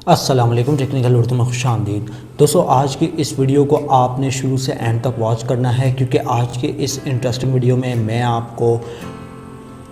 अस्सलाम वालेकुम, टेक्निकल उर्दू में खुशामदीद। दोस्तों, आज की इस वीडियो को आपने शुरू से एंड तक वॉच करना है, क्योंकि आज के इस इंटरेस्टिंग वीडियो में मैं आपको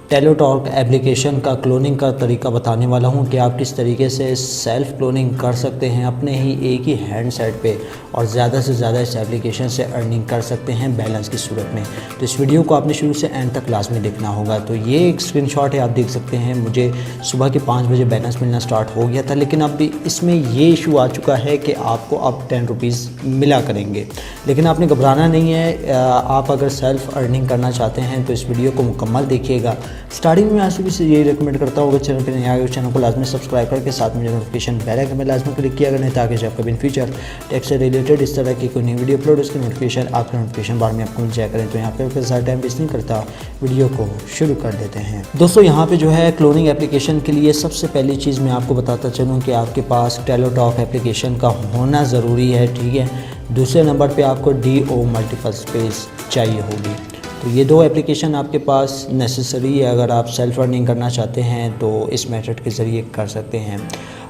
टेलोटॉक एप्लीकेशन का क्लोनिंग का तरीका बताने वाला हूं कि आप किस तरीके से सेल्फ़ क्लोनिंग कर सकते हैं अपने ही एक ही हैंडसेट पे और ज़्यादा से ज़्यादा इस एप्लीकेशन से अर्निंग कर सकते हैं बैलेंस की सूरत में। तो इस वीडियो को आपने शुरू से एंड तक लाजमी देखना होगा। तो ये एक स्क्रीनशॉट है, आप देख सकते हैं। मुझे सुबह के 5 बजे बैलेंस मिलना स्टार्ट हो गया था, लेकिन अब इसमें ये इशू आ चुका है कि आपको अब 10 रुपीज़ मिला करेंगे। लेकिन आपने घबराना नहीं है। आप अगर सेल्फ़ अर्निंग करना चाहते हैं तो इस वीडियो को मुकम्मल देखिएगा। स्टार्टिंग में आज भी यही रिकमेंड करता हूँ कि चैनल पर नया आए चैनल को लाजमी सब्सक्राइब करके साथ में नोटिफिकेशन बेल आइकन में लाजमी क्लिक किया करें, ताकि जब कभी इन फ्यूचर टेक से रिलेटेड इस तरह की कोई नई वीडियो अपलोड उसकी नोटिफिकेशन आपके नोटिफिकेशन बार में आपको मिल जाया करें। तो यहाँ पे ज़्यादा टाइम वेस्ट नहीं करता, वीडियो को शुरू कर देते हैं। दोस्तों, यहाँ पे जो है क्लोनिंग एप्लीकेशन के लिए सबसे पहली चीज़ मैं आपको बताता चलूँ कि आपके पास टेलोटॉक एप्लीकेशन का होना ज़रूरी है, ठीक है। दूसरे नंबर पे आपको DO मल्टीपल स्पेस चाहिए होगी। तो ये दो एप्लीकेशन आपके पास नेसेसरी है अगर आप सेल्फ़ अर्निंग करना चाहते हैं तो इस मेथड के ज़रिए कर सकते हैं।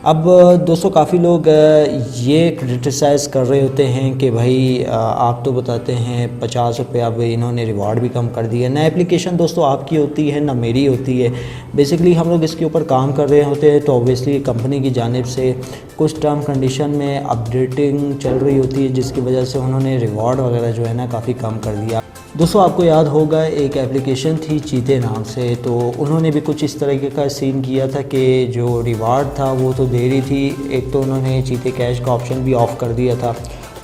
अब दोस्तों, काफ़ी लोग ये क्रिटिसाइज़ कर रहे होते हैं कि भाई आप तो बताते हैं 50 रुपये, अब इन्होंने रिवार्ड भी कम कर दिया। ना एप्लीकेशन दोस्तों आपकी होती है ना मेरी होती है। बेसिकली हम लोग इसके ऊपर काम कर रहे होते हैं, तो ऑब्वियसली कंपनी की जानिब से कुछ टर्म कंडीशन में अपडेटिंग चल रही होती है, जिसकी वजह से उन्होंने रिवार्ड वगैरह जो है ना काफ़ी कम कर दिया। दोस्तों, आपको याद होगा एक एप्लीकेशन थी चीते नाम से, तो उन्होंने भी कुछ इस तरीके का सीन किया था कि जो रिवार्ड था वो तो दे रही थी। एक तो उन्होंने चीते कैश का ऑप्शन भी ऑफ़ कर दिया था,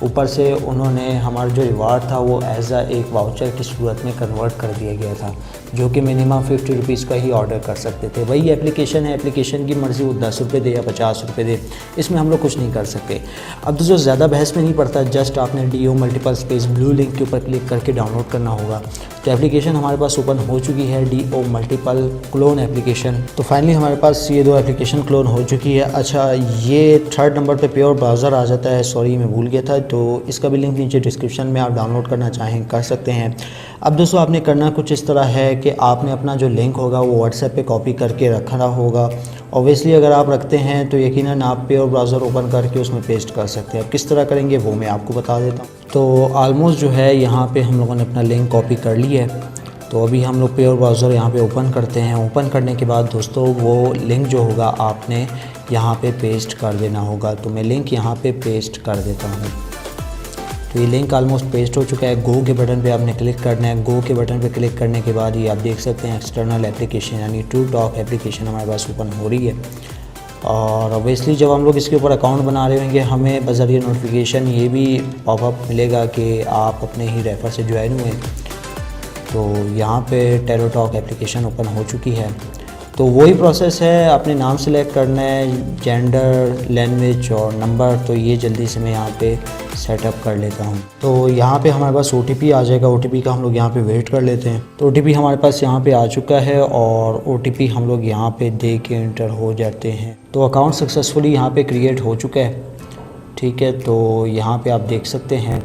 ऊपर से उन्होंने हमारा जो रिवार्ड था वो एज एक वाउचर की सूरत में कन्वर्ट कर दिया गया था, जो कि मिनिमम 50 रुपीज़ का ही ऑर्डर कर सकते थे। वही एप्लीकेशन है, एप्लीकेशन की मर्ज़ी वो 10 रुपये दे या 50 रुपये दे, इसमें हम लोग कुछ नहीं कर सकते। अब दोस्तों, ज़्यादा बहस में नहीं पड़ता, जस्ट आपने DO multiple space blue link के ऊपर क्लिक करके डाउनलोड करना होगा। तो एप्लीकेशन हमारे पास ओपन हो चुकी है, DO मल्टीपल क्लोन एप्लीकेशन। तो फाइनली हमारे पास ये दो एप्लीकेशन क्लोन हो चुकी है। अच्छा, ये थर्ड नंबर पे प्योर ब्राउज़र आ जाता है, सॉरी मैं भूल गया था। तो इसका भी लिंक नीचे डिस्क्रिप्शन में आप डाउनलोड करना चाहें कर सकते हैं। अब दोस्तों, आपने करना कुछ इस तरह है कि आपने अपना जो लिंक होगा वो व्हाट्सएप पे कॉपी करके रखना होगा। ऑब्वियसली अगर आप रखते हैं तो यकीनन आप प्योर ब्राउज़र ओपन करके उसमें पेस्ट कर सकते हैं। अब किस तरह करेंगे वो मैं आपको बता देता हूँ। तो ऑलमोस्ट जो है यहाँ पे हम लोगों ने अपना लिंक कॉपी कर लिया है। तो अभी हम लोग प्योर ब्राउज़र यहाँ पे ओपन करते हैं। ओपन करने के बाद दोस्तों, वो लिंक जो होगा आपने यहाँ पे पेस्ट कर देना होगा। तो मैं लिंक यहाँ पे पेस्ट कर देता हूँ। तो ये लिंक ऑलमोस्ट पेस्ट हो चुका है। गो के बटन पे आपने क्लिक करना है। गो के बटन पे क्लिक करने के बाद ये आप देख सकते हैं एक्सटर्नल एप्लीकेशन यानी टेलोटॉक एप्लीकेशन हमारे पास ओपन हो रही है। और ऑब्वियसली जब हम लोग इसके ऊपर अकाउंट बना रहे होंगे, हमें बज़रिए नोटिफिकेशन ये भी पॉपअप मिलेगा कि आप अपने ही रेफर से ज्वाइन हुए। तो यहाँ पे टेलोटॉक एप्लीकेशन ओपन हो चुकी है। तो वही प्रोसेस है, अपने नाम सेलेक्ट करना है, जेंडर, लैंग्वेज और नंबर। तो ये जल्दी से मैं यहाँ पे सेटअप कर लेता हूँ। तो यहाँ पे हमारे पास OTP आ जाएगा। OTP का हम लोग यहाँ पे वेट कर लेते हैं। तो OTP हमारे पास यहाँ पे आ चुका है और OTP हम लोग यहाँ पे दे के इंटर हो जाते हैं। तो अकाउंट सक्सेसफुली यहाँ पे क्रिएट हो चुका है, ठीक है। तो यहाँ पे आप देख सकते हैं,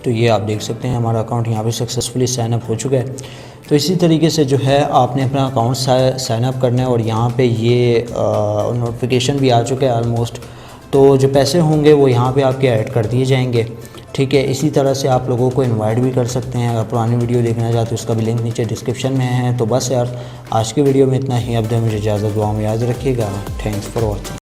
तो ये आप देख सकते हैं हमारा अकाउंट यहाँ पे सक्सेसफुली साइन अप हो चुका है। तो इसी तरीके से जो है आपने अपना अकाउंट साइन अप करना है और यहाँ पे ये नोटिफिकेशन भी आ चुका है ऑलमोस्ट। तो जो पैसे होंगे वो यहाँ पे आपके ऐड कर दिए जाएंगे, ठीक है। इसी तरह से आप लोगों को इनवाइट भी कर सकते हैं। अगर पुरानी वीडियो देखना चाहते हो उसका भी लिंक नीचे डिस्क्रिप्शन में है। तो बस यार, आज की वीडियो में इतना ही। अब मुझे इजाज़त, दुआ में याद रखिएगा। Thanks for watching.